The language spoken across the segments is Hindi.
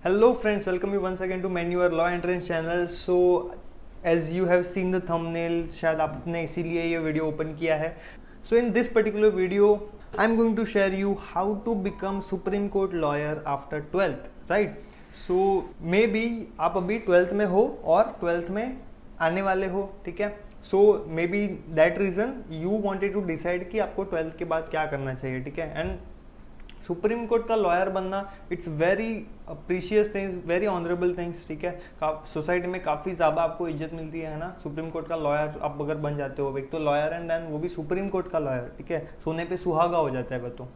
Hello friends, welcome you once again to Menu Your Law Entrance channel. So as you have seen the thumbnail, शायद आपने इसीलिए ये वीडियो ओपन किया है. So in this particular video, I'm going to share you how to become Supreme Court lawyer after 12th, right? So maybe आप अभी 12th में हो और 12th में आने वाले हो, ठीक है. So maybe that reason you wanted to decide कि आपको 12th के बाद क्या करना चाहिए, ठीक है. एंड सुप्रीम कोर्ट का लॉयर बनना it's very precious things, very honourable things, ठीक है. सोसाइटी में काफ़ी ज़्यादा आपको इज्जत मिलती है ना. सुप्रीम कोर्ट का लॉयर आप अगर बन जाते हो, एक तो लॉयर एंड देन वो भी सुप्रीम कोर्ट का लॉयर, ठीक है. सोने पे सुहागा हो जाता है वो तो.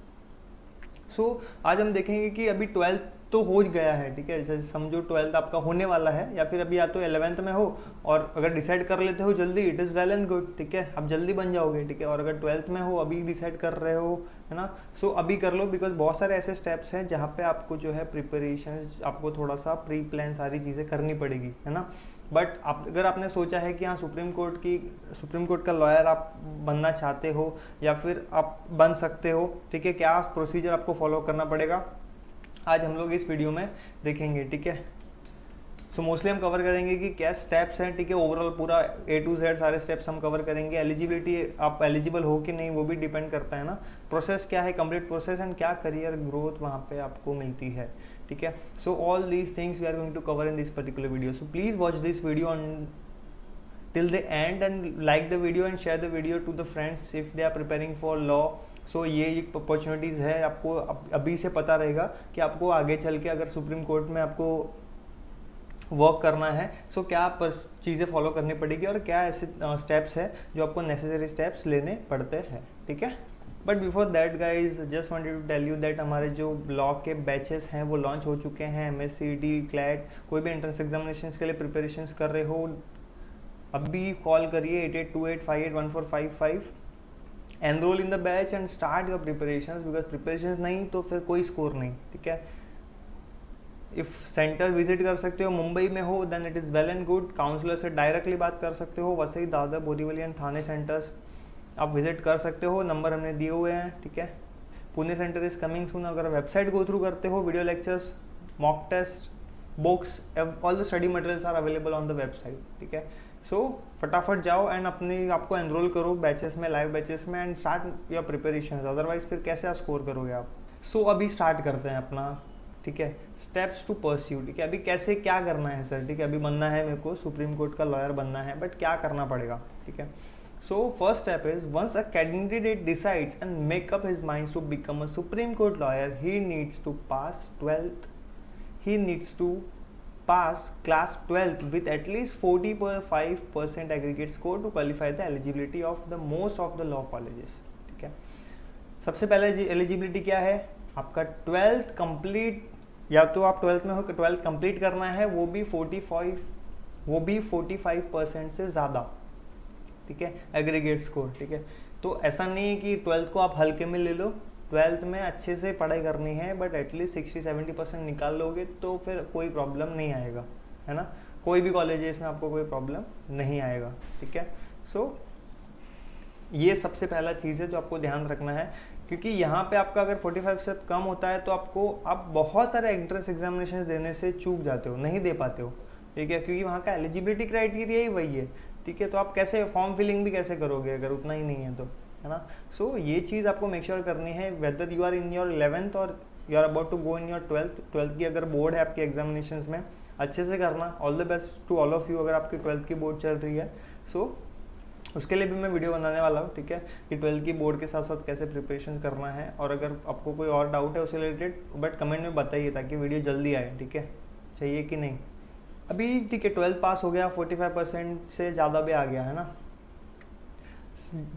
सो आज हम देखेंगे कि अभी 12th तो हो गया है, ठीक है. जैसे समझो 12th आपका होने वाला है, या फिर अभी या तो 11th में हो, और अगर डिसाइड कर लेते हो जल्दी, it is well and good, ठीक है. आप जल्दी बन जाओगे, ठीक है. और अगर 12th में हो, अभी डिसाइड कर रहे हो, है ना, सो अभी कर लो. बिकॉज बहुत सारे ऐसे स्टेप्स हैं जहाँ पे आपको जो है प्रिपरेशन, आपको थोड़ा सा प्री प्लान सारी चीज़ें करनी पड़ेगी, है ना. बट अगर आपने सोचा है कि हाँ सुप्रीम कोर्ट का लॉयर आप बनना चाहते हो, या फिर आप बन सकते हो, ठीक है, क्या प्रोसीजर आपको फॉलो करना पड़ेगा, आज हम लोग इस वीडियो में देखेंगे, ठीक है. सो मोस्टली हम कवर करेंगे कि क्या स्टेप्स हैं, ठीक है. ओवरऑल पूरा A to Z सारे स्टेप्स हम कवर करेंगे. एलिजिबिलिटी, आप एलिजिबल हो कि नहीं वो भी डिपेंड करता है ना. प्रोसेस क्या है, कंप्लीट प्रोसेस, एंड क्या करियर ग्रोथ वहाँ पे आपको मिलती है, ठीक है. So all these things we are going to cover in this particular video. So please watch this video on till the end and like the video and share the video to the friends if they are preparing for law. सो ये एक अपॉर्चुनिटीज़ है, आपको अभी से पता रहेगा कि आपको आगे चल के अगर सुप्रीम कोर्ट में आपको वर्क करना है, सो क्या चीज़ें फॉलो करनी पड़ेगी और क्या ऐसे स्टेप्स है जो आपको नेसेसरी स्टेप्स लेने पड़ते हैं, ठीक है. But before that guys just wanted to tell you that हमारे जो लॉ के बैचेस हैं वो लॉन्च हो चुके हैं. MSc, क्लैट, कोई भी एंट्रेंस एग्जामिनेशन के लिए प्रिपरेशंस कर रहे हो, अभी कॉल करिए 8828581455, enrol in the batch and start your preparations. Because preparations नहीं तो फिर कोई स्कोर नहीं, ठीक है. इफ़ सेंटर विजिट कर सकते हो, मुंबई में हो then it is well and good. Counsellor से डायरेक्टली बात कर सकते हो, वसई, दादर, बोरीवली एंड थाने सेंटर्स आप विजिट कर सकते हो. नंबर हमने दिए हुए हैं, ठीक है. Pune centre is coming soon. अगर वेबसाइट गो थ्रू करते हो, video lectures, mock test, books, all the study materials are available on the website, ठीक है. सो फटाफट जाओ एंड अपने आपको एनरोल करो बैचेस में, लाइव बैचेस में, and start your preparation. Otherwise फिर कैसे आप स्कोर करोगे आप. सो अभी स्टार्ट करते हैं अपना, ठीक है, स्टेप्स टू परस्यू, ठीक है. अभी कैसे क्या करना है सर, ठीक है. अभी बनना है मेरे को सुप्रीम कोर्ट का लॉयर बनना है, बट क्या करना पड़ेगा, ठीक है. So first step is once a candidate decides and make up his mind to become a supreme court lawyer, he needs to pass 12th, he needs to pass class 12th with at least 45% aggregate score to qualify the eligibility of the most of the law colleges, ठीक है. सबसे पहले एलिजिबिलिटी क्या है आपका, 12th कंप्लीट, या तो आप 12th में हो, 12th कंप्लीट करना है, वो भी 45% से ज़्यादा, ठीक है, एग्रीगेट स्कोर, ठीक है. तो ऐसा नहीं है कि 12th को आप हल्के में ले लो. 12th में अच्छे से पढ़ाई करनी है, बट एटलीस्ट 60-70% निकाल लोगे तो फिर कोई प्रॉब्लम नहीं आएगा, है ना. कोई भी कॉलेजेस में आपको कोई प्रॉब्लम नहीं आएगा, ठीक है. सो ये सबसे पहला चीज़ है जो आपको ध्यान रखना है, क्योंकि यहाँ पे आपका अगर 45 से कम होता है तो आप बहुत सारे एंट्रेंस एग्जामिनेशन देने से चूक जाते हो, नहीं दे पाते हो, ठीक है. क्योंकि वहाँ का एलिजिबिलिटी क्राइटेरिया ही वही है, ठीक है. तो आप कैसे फॉर्म फिलिंग भी कैसे करोगे अगर उतना ही नहीं है तो, है ना. सो ये चीज़ आपको मेक श्योर करनी है, whether you are in your 11th और you are about to go in your 12th की अगर बोर्ड है आपके एग्जामिनेशंस में, अच्छे से करना. All the best to all of you अगर आपकी 12th की बोर्ड चल रही है. सो उसके लिए भी मैं वीडियो बनाने वाला हूँ, ठीक है, कि 12th की बोर्ड के साथ साथ कैसे प्रिपरेशन करना है. और अगर आपको कोई और डाउट है उससे रिलेटेड, बट कमेंट में बताइए ताकि वीडियो जल्दी आए, ठीक है. चाहिए कि नहीं. अभी ठीक है 12th पास हो गया, 45% से ज़्यादा भी आ गया, है ना.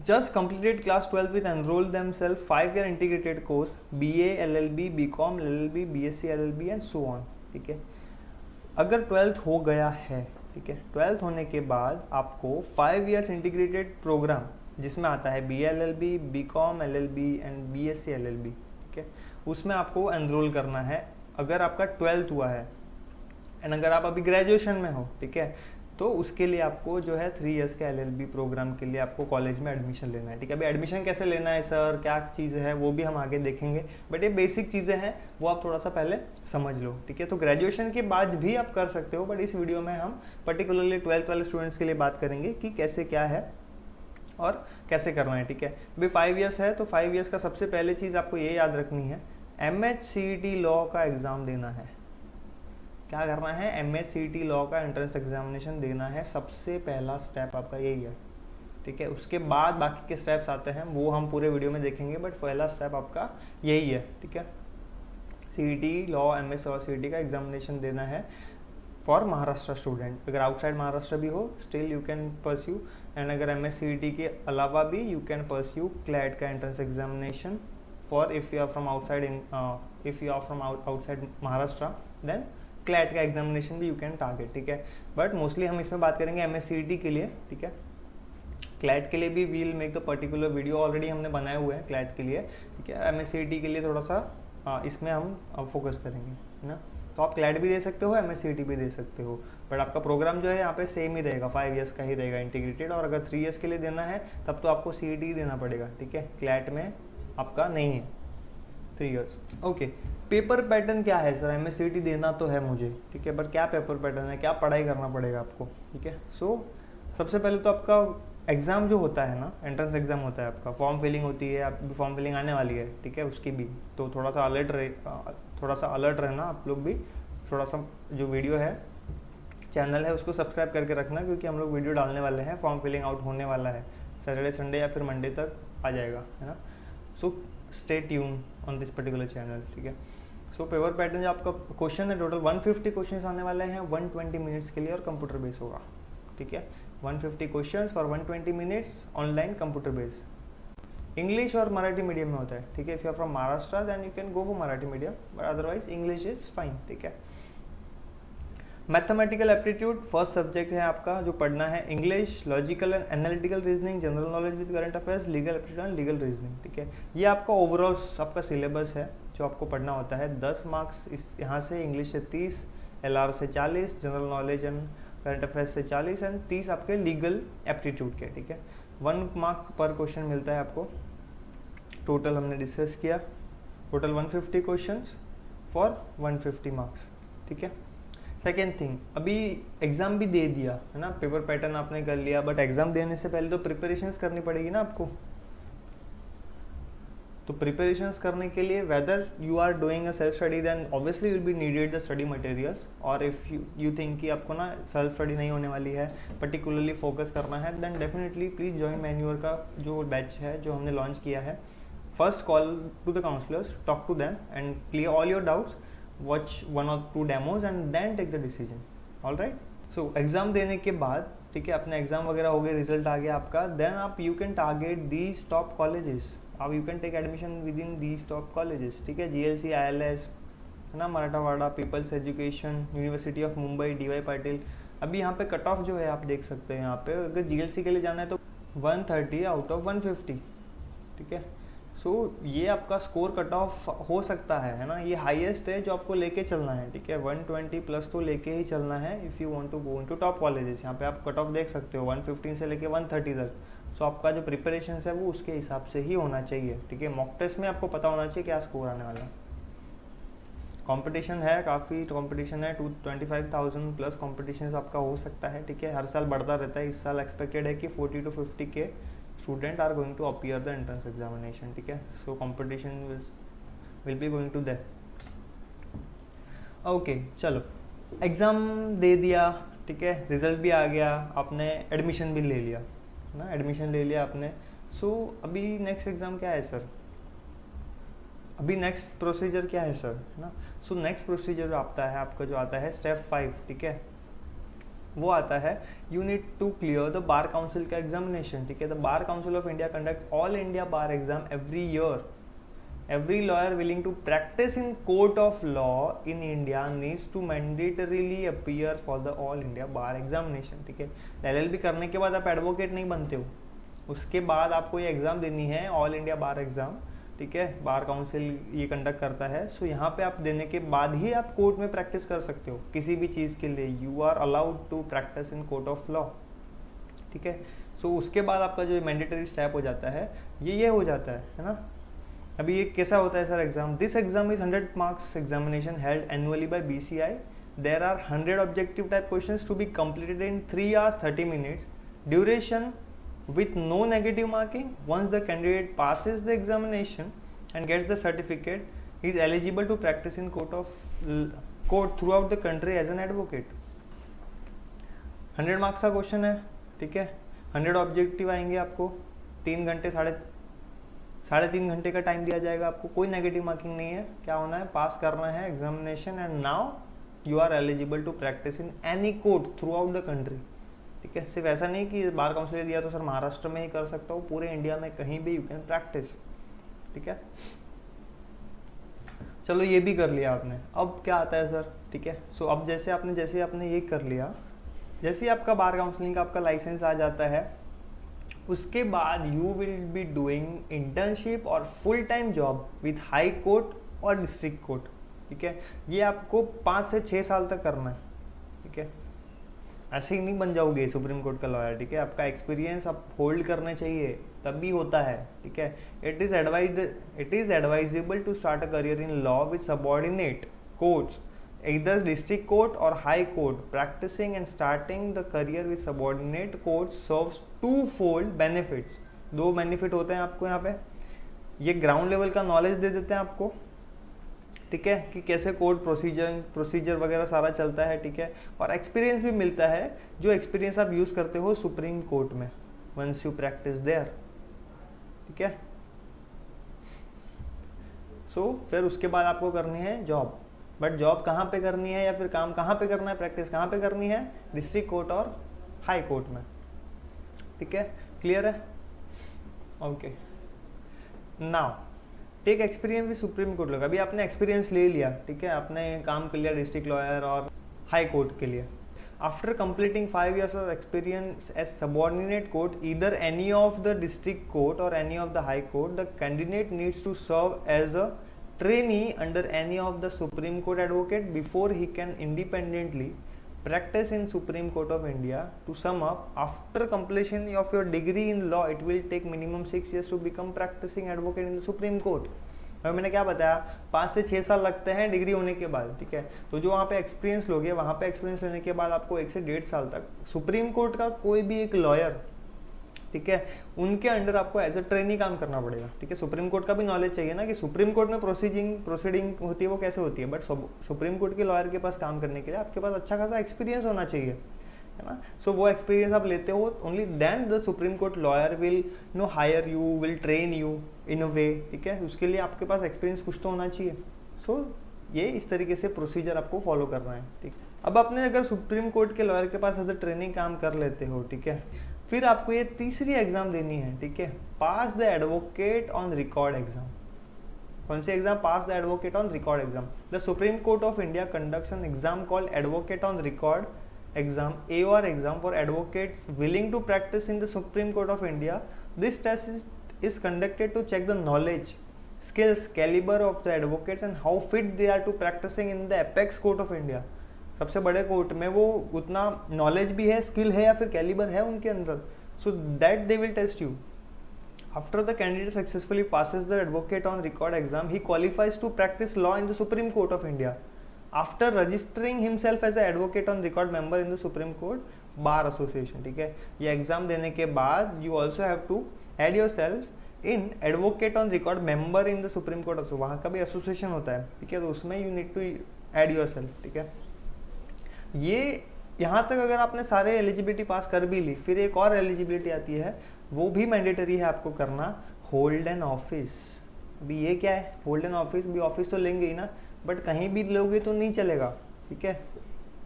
Just completed class 12 with enroll themselves 5-year integrated course, BA, LLB, BCom, LLB, BSc, LLB and so on, ठीक है. अगर 12th हो गया है, ठीक है, 12th होने के बाद आपको 5 years integrated प्रोग्राम जिसमें आता है BA, LLB, BCom, LLB and BSc, LLB, ठीक है, उसमें आपको एनरोल करना है अगर आपका 12th हुआ है. एंड अगर आप अभी ग्रेजुएशन में हो, ठीक है, तो उसके लिए आपको जो है 3 इयर्स के LLB प्रोग्राम के लिए आपको कॉलेज में एडमिशन लेना है, ठीक है। अभी एडमिशन कैसे लेना है सर, क्या चीज़ है, वो भी हम आगे देखेंगे, बट ये बेसिक चीज़ें हैं वो आप थोड़ा सा पहले समझ लो, ठीक है। तो ग्रेजुएशन के बाद भी आप कर सकते हो, बट इस वीडियो में हम पर्टिकुलरली 12th वाले स्टूडेंट्स के लिए बात करेंगे कि कैसे क्या है और कैसे करना है, ठीक है। अभी 5 इयर्स है, तो 5 इयर्स का सबसे पहले चीज़ आपको ये याद रखनी है, MHCET लॉ का एग्ज़ाम देना है। क्या करना है, MHCET लॉ का एंट्रेंस एग्जामिनेशन देना है, सबसे पहला स्टेप आपका यही है, ठीक है। उसके बाद बाकी के स्टेप्स आते हैं, वो हम पूरे वीडियो में देखेंगे, बट पहला स्टेप आपका यही है, ठीक है। CET लॉ MS और CET का एग्जामिनेशन देना है फॉर महाराष्ट्र स्टूडेंट। अगर आउटसाइड महाराष्ट्र भी हो still you can pursue, and अगर MHCET के अलावा भी यू कैन परस्यू क्लैट का entrance examination for if you are from outside Maharashtra, then CLAT का एग्जामिनेशन भी यू कैन टारगेट, ठीक है। बट मोस्टली हम इसमें बात करेंगे MHCET के लिए, ठीक है। क्लैट के लिए भी we'll make the particular video, already हमने बनाए हुए हैं क्लैट के लिए, ठीक है। MHCET के लिए थोड़ा सा इसमें हम फोकस करेंगे, है ना। तो आप क्लैट भी दे सकते हो, MHCET भी दे सकते हो, बट आपका प्रोग्राम जो है यहाँ पे सेम ही रहेगा, 5 इयर्स का ही रहेगा इंटीग्रेटेड। और अगर 3 इयर्स के लिए देना है तब तो आपको CET ही देना पड़ेगा, ठीक है। क्लैट में आपका नहीं है 3 इयर्स, ओके। पेपर पैटर्न क्या है सर, MHCET देना तो है मुझे, ठीक है, बट क्या पेपर पैटर्न है, क्या पढ़ाई करना पड़ेगा आपको, ठीक है। सो सबसे पहले तो आपका एग्ज़ाम जो होता है ना, एंट्रेंस एग्ज़ाम होता है आपका, फॉर्म फिलिंग होती है, आप फॉर्म फिलिंग आने वाली है, ठीक है, उसकी भी तो थोड़ा सा अलर्ट रहना आप लोग भी, थोड़ा सा जो वीडियो है चैनल है उसको सब्सक्राइब करके रखना, क्योंकि हम लोग वीडियो डालने वाले हैं, फॉर्म फिलिंग आउट होने वाला है सैटरडे संडे या फिर मंडे तक आ जाएगा, है ना। So stay tune on this particular channel, ठीक है। सो पेपर पैटर्न जो आपका क्वेश्चन है, टोटल 150 क्वेश्चन आने वाले हैं 120 मिनट्स के लिए, और कंप्यूटर बेस होगा, ठीक है। 150 question for 120 minutes, online computer base. English और मराठी मीडियम में होता है, ठीक है। If you are from Maharashtra then you can go for Marathi medium, but otherwise English is fine, ठीक है। मैथमेटिकल एप्टीट्यूड फर्स्ट सब्जेक्ट है आपका जो पढ़ना है, English, logical and analytical reasoning, general knowledge with current affairs, legal aptitude and legal reasoning, ठीक है। ये आपका ओवरऑल आपका सिलेबस है जो आपको पढ़ना होता है। 10 मार्क्स इस यहाँ से, इंग्लिश से 30, LR से 40, general knowledge and current affairs से 40 एंड 30 आपके लीगल एप्टीट्यूड के, ठीक है। 1 मार्क पर क्वेश्चन मिलता है आपको, टोटल हमने डिस्कस किया, टोटल 150 क्वेश्चन फॉर 150 मार्क्स, ठीक है। सेकेंड थिंग, अभी एग्ज़ाम भी दे दिया है ना, पेपर पैटर्न आपने कर लिया, बट एग्ज़ाम देने से पहले तो प्रिपरेशंस करनी पड़ेगी ना आपको। तो प्रिपरेशंस करने के लिए whether you are doing a self study, then obviously will be needed the study materials, और इफ़ यू थिंक कि आपको ना सेल्फ स्टडी नहीं होने वाली है, पर्टिकुलरली फोकस करना है, देन डेफिनेटली प्लीज़ ज्वाइन मैन्यूअर का जो बैच है जो हमने लॉन्च किया है। First call to the counsellors, talk to them and clear all your doubts, watch 1 or 2 demos and then take the decision, all right। so exam देने के बाद, ठीक है, अपने एग्ज़ाम वगैरह हो गए, रिजल्ट आ गया आपका, देन आप you can target these top colleges, आप you can take admission within these top colleges, ठीक है। GLC, ILS, है ना, Marathwada, people's education, university of Mumbai, DY Patil. अभी यहाँ पे कट ऑफ जो है आप देख सकते हैं, यहाँ पे अगर GLC के लिए जाना है तो 130 आउट ऑफ 150, ठीक है। सो ये आपका स्कोर कट ऑफ हो सकता है ना, ये हाईएस्ट है जो आपको लेके चलना है, ठीक है। 120 प्लस तो लेके ही चलना है if you want to go into top colleges. यहाँ पे आप कट ऑफ देख सकते हो 115 से लेके 130 तक। सो आपका जो प्रिपरेशन है वो उसके हिसाब से ही होना चाहिए, ठीक है। मॉक टेस्ट में आपको पता होना चाहिए क्या स्कोर आने वाला है। कंपटीशन है, काफ़ी कंपटीशन है, 25,000 प्लस कंपटीशन आपका हो सकता है, ठीक है। हर साल बढ़ता रहता है, इस साल एक्सपेक्टेड है कि 40 to 50 के student are going to appear the entrance examination, ठीक है। So competition will be going to that, okay. चलो एग्ज़ाम दे दिया, ठीक है, रिजल्ट भी आ गया, आपने एडमिशन भी ले लिया ना, एडमिशन ले लिया आपने। सो अभी नेक्स्ट एग्ज़ाम क्या है सर, अभी नेक्स्ट प्रोसीजर क्या है सर, है ना। सो नेक्स्ट प्रोसीजर जो आता है आपका, जो आता है स्टेप 5, ठीक है, वो आता है you need to clear the bar council का एग्जामिनेशन, ठीक है। The bar council of India conduct all India bar exam every year. Every lawyer willing to practise in court of law in India needs to mandatorily appear for the all India bar examination, ठीक है। LLB करने के बाद आप एडवोकेट नहीं बनते हो, उसके बाद आपको ये एग्ज़ाम देनी है, ऑल इंडिया बार एग्ज़ाम, ठीक है, बार काउंसिल ये कंडक्ट करता है। सो यहाँ पे आप देने के बाद ही आप कोर्ट में प्रैक्टिस कर सकते हो किसी भी चीज़ के लिए। You are allowed to practise in court of law, ठीक है। सो उसके बाद आपका जो मैंडेटरी स्टेप हो जाता है ये हो जाता है ना। अभी ये कैसा होता है sir exam? This exam is 100 marks examination held annually by BCI. There are 100 objective type questions to be completed in 3 hours 30 minutes. Duration with no negative marking. Once the candidate passes the examination and gets the certificate, he is eligible to practice in court throughout the country as an advocate. 100 marks का क्वेश्चन है, ठीक है। 100 ऑब्जेक्टिव आएंगे आपको, 3 घंटे साढ़े 3 घंटे का टाइम दिया जाएगा आपको। कोई नेगेटिव मार्किंग नहीं है, क्या होना है, पास करना है examination. And now you are eligible to practise in any court throughout the country, ठीक है। सिर्फ ऐसा नहीं कि बार काउंसिल दिया तो सर महाराष्ट्र में ही कर सकता हूँ, पूरे इंडिया में कहीं भी यू कैन प्रैक्टिस, ठीक है। चलो ये भी कर लिया आपने, अब क्या आता है सर, ठीक है। सो अब जैसे आपने ये कर लिया, जैसे आपका बार काउंसलिंग का आपका लाइसेंस आ जाता है, उसके बाद you will be doing internship और full time job with high court और डिस्ट्रिक्ट कोर्ट, ठीक है। ये आपको 5 से 6 साल तक करना है, ठीक है। ऐसे ही नहीं बन जाओगे सुप्रीम कोर्ट का लॉयर, ठीक है। आपका एक्सपीरियंस आप होल्ड करने चाहिए, तब भी होता है, ठीक है। It is advisable to start a career in law with subordinate courts, either district court or high court. Practicing and starting the career with subordinate courts serves twofold benefits. 2 benefit होते हैं आपको यहाँ पे। ये ग्राउंड लेवल का नॉलेज दे देते हैं आपको, ठीक है, कि कैसे कोर्ट प्रोसीजर वगैरह सारा चलता है, ठीक है। और एक्सपीरियंस भी मिलता है, जो एक्सपीरियंस आप यूज करते हो सुप्रीम कोर्ट में वंस यू प्रैक्टिस देयर, ठीक है। सो फिर उसके बाद आपको करनी है जॉब, बट जॉब कहाँ पे करनी है या फिर काम कहाँ पे करना है, प्रैक्टिस कहाँ पे करनी है, डिस्ट्रिक्ट कोर्ट और हाई कोर्ट में, ठीक है। क्लियर है? Okay, now take experience with supreme court law. अभी आपने एक्सपीरियंस ले लिया, ठीक है, आपने काम कर लिया डिस्ट्रिक्ट लॉयर और हाई कोर्ट के लिए। After completing 5 years of experience as subordinate court, either any of the district court और any of the high court, the candidate needs to serve as a trainee under any of the Supreme Court advocate before he can independently practice in Supreme Court of India. To sum up, after completion of your degree in law, it will take minimum 6 years to become practicing advocate in the Supreme Court. अभी मैंने क्या बताया, 5 से 6 साल लगते हैं डिग्री होने के बाद, ठीक है। तो जो वहाँ पे एक्सपीरियंस लोगे, वहाँ पे एक्सपीरियंस लेने के बाद आपको 1 से 1.5 साल तक सुप्रीम कोर्ट का कोई भी एक लॉयर, ठीक है, उनके अंडर आपको एज अ ट्रेनी काम करना पड़ेगा, ठीक है। सुप्रीम कोर्ट का भी नॉलेज चाहिए ना, कि सुप्रीम कोर्ट में प्रोसीडिंग होती है वो कैसे होती है, बट सुप्रीम कोर्ट के लॉयर के पास काम करने के लिए आपके पास अच्छा खासा एक्सपीरियंस होना चाहिए, है ना। सो वो एक्सपीरियंस आप लेते हो, only then the supreme court lawyer will no hire you, will train you in a way, ठीक है। उसके लिए आपके पास एक्सपीरियंस कुछ तो होना चाहिए। सो ये इस तरीके से प्रोसीजर आपको फॉलो करना है, ठीक। अब आपने अगर सुप्रीम कोर्ट के लॉयर के पास एज अ ट्रेनिंग काम कर लेते हो, ठीक है, फिर आपको ये तीसरी एग्जाम देनी है, ठीक है, pass the advocate on record exam. कौन सी exam? Pass the advocate on record exam. The supreme court of India conducts an exam called advocate on record exam, AOR exam, for advocates willing to practice in the Supreme Court of India. This test is conducted to check the knowledge, skills, caliber of the advocates and how fit they are to practicing in the apex court of India. सबसे बड़े कोर्ट में वो उतना नॉलेज भी है, स्किल है या फिर कैलिबर है उनके अंदर, so that they will test you. After the candidate successfully passes the advocate on record exam, he qualifies to practice law in the Supreme Court of India. After registering himself as an advocate on record member in the Supreme Court Bar Association, ठीक है। ये एग्जाम देने के बाद you also have to add yourself in advocate on record member in the Supreme Court also. वहाँ का भी एसोसिएशन होता है, ठीक है, तो उसमें you need to add yourself, ठीक है। ये यहाँ तक अगर आपने सारे एलिजिबिलिटी पास कर भी ली, फिर एक और एलिजिबिलिटी आती है, वो भी मैंडेटरी है आपको करना, होल्ड एन ऑफिस। अभी ये क्या है, होल्ड एन ऑफिस? भी ऑफिस तो लेंगे ही ना, बट कहीं भी लोगे तो नहीं चलेगा, ठीक है।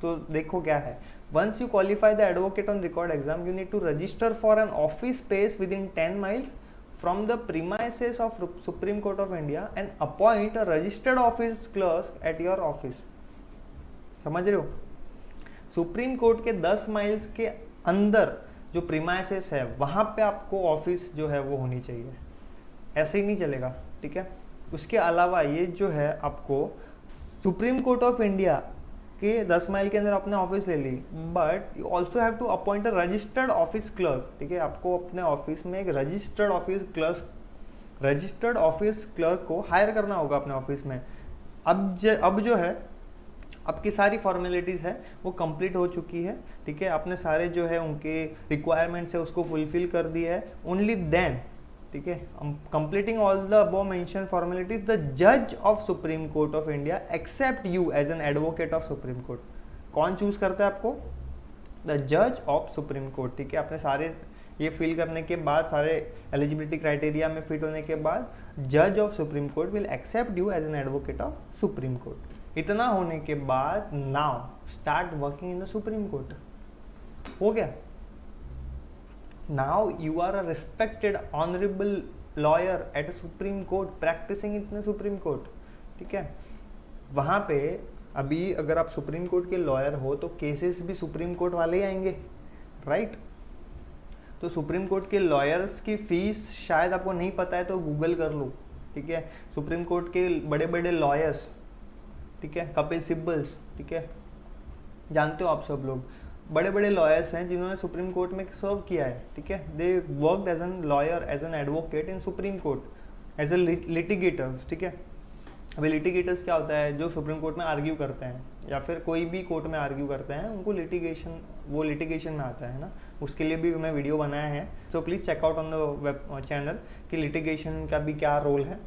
तो देखो क्या है, once you qualify the advocate on record exam, you need to register for an office space within 10 miles from the premises of supreme court of India and appoint a registered office clerk at your office. समझ रहे हो? सुप्रीम कोर्ट के 10 miles के अंदर जो प्रीमाइसेस है, वहां पे आपको ऑफिस जो है वो होनी चाहिए, ऐसे ही नहीं चलेगा, ठीक है। उसके अलावा ये जो है आपको सुप्रीम कोर्ट ऑफ इंडिया के 10 माइल के अंदर अपने ऑफिस ले ली, but you also have to appoint a registered office clerk, ठीक है। आपको अपने ऑफिस में एक रजिस्टर्ड ऑफिस क्लर्क को हायर करना होगा अपने ऑफिस में। अब जो है आपकी सारी फॉर्मेलिटीज़ है वो कंप्लीट हो चुकी है, ठीक है। आपने सारे जो है उनके रिक्वायरमेंट्स है उसको फुलफिल कर दिया है। ओनली देन, ठीक है, completing all the above mention formalities, the जज of supreme court of India accept you as an advocate of supreme court. कौन चूज करता है आपको? द जज ऑफ सुप्रीम कोर्ट, ठीक है। आपने सारे ये फिल करने के बाद, सारे एलिजिबिलिटी क्राइटेरिया में फिट होने के बाद, जज of supreme court will accept you as an advocate of supreme court. इतना होने के बाद now start working in the supreme court. हो गया। Now you are a respected honourable lawyer at supreme court, practising in supreme court, ठीक है। वहाँ पे अभी अगर आप सुप्रीम कोर्ट के लॉयर हो तो केसेस भी सुप्रीम कोर्ट वाले ही आएंगे, राइट। तो सुप्रीम कोर्ट के लॉयर्स की फीस शायद आपको नहीं पता है तो गूगल कर लो, ठीक है। सुप्रीम कोर्ट के बड़े बड़े लॉयर्स, ठीक है, कपिल सिब्बल्स, ठीक है, जानते हो आप सब लोग, बड़े बड़े लॉयर्स हैं जिन्होंने सुप्रीम कोर्ट में सर्व किया है, ठीक है। They worked as an lawyer, as an advocate in supreme court as a litigators, ठीक है। अभी लिटिगेटर्स क्या होता है? जो सुप्रीम कोर्ट में आर्ग्यू करते हैं या फिर कोई भी कोर्ट में आर्ग्यू करते हैं, उनको लिटिगेशन में आता है ना। उसके लिए भी मैं वीडियो बनाया है, so please check out on the web channel कि लिटिगेशन का भी क्या रोल है,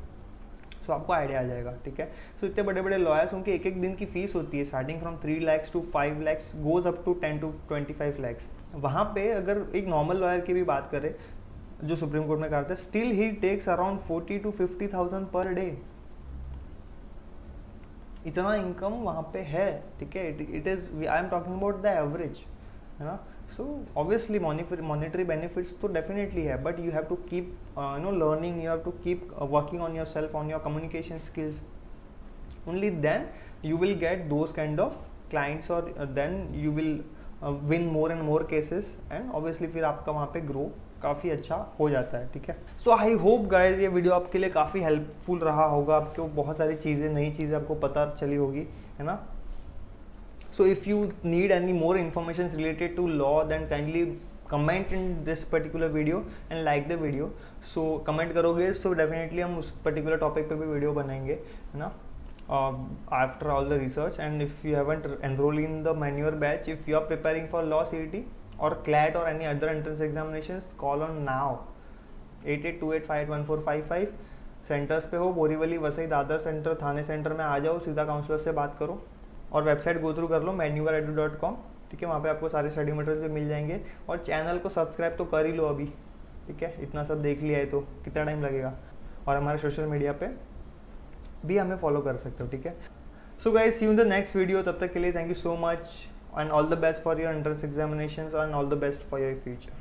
सो आपको आइडिया आ जाएगा, ठीक है। सो इतने बड़े बड़े लॉयर्स, उनके एक एक दिन की फीस होती है starting from 3 lakhs to 5 lakhs, goes up to 10 to 25 lakhs। वहाँ पे अगर एक नॉर्मल लॉयर की भी बात करें जो सुप्रीम कोर्ट में करता है, still he takes around 40 to 50,000 per day. इतना इनकम वहाँ पे है, ठीक है। It is, I am talking about the average, है ना। सो ऑब्वियसली मॉनिटरी बेनिफिट्स तो डेफिनेटली है, but you have to keep learning, you have to keep working on your self, on your communication skills. Only then you will get those kind of clients, और then you will win more and more cases, and obviously फिर आपका वहाँ पे ग्रो काफ़ी अच्छा हो जाता है, ठीक है। सो आई होप गाइज ये वीडियो आपके लिए काफ़ी हेल्पफुल रहा होगा, आपको बहुत सारी चीज़ें, नई चीज़ें आपको पता चली होगी, है ना। So if you need any more information related to law, then kindly comment in this particular video and like the video. So comment करोगे सो डेफिनेटली हम उस पर्टिकुलर टॉपिक पे भी वीडियो बनाएंगे, है ना। After all the research, and if you haven't enrolled in the Manure batch, if you are preparing for law CET or CLAT or any other entrance examinations, call on now 8828581455। Centres पे हो, बोरीवली, वसई, दादर सेंटर, थाने सेंटर में आ जाओ, सीधा काउंसलर से बात करो, और वेबसाइट गो थ्रू कर लो manureedu.com, ठीक है। वहाँ पे आपको सारे स्टडी मटेरियल मिल जाएंगे, और चैनल को सब्सक्राइब तो कर ही लो अभी, ठीक है। इतना सब देख लिया है तो कितना टाइम लगेगा, और हमारे सोशल मीडिया पे भी हमें फॉलो कर सकते हो, ठीक है। So guys, see you in the next video. तब तक के लिए thank you so much, and all the best for your entrance examinations, and all the best for your future.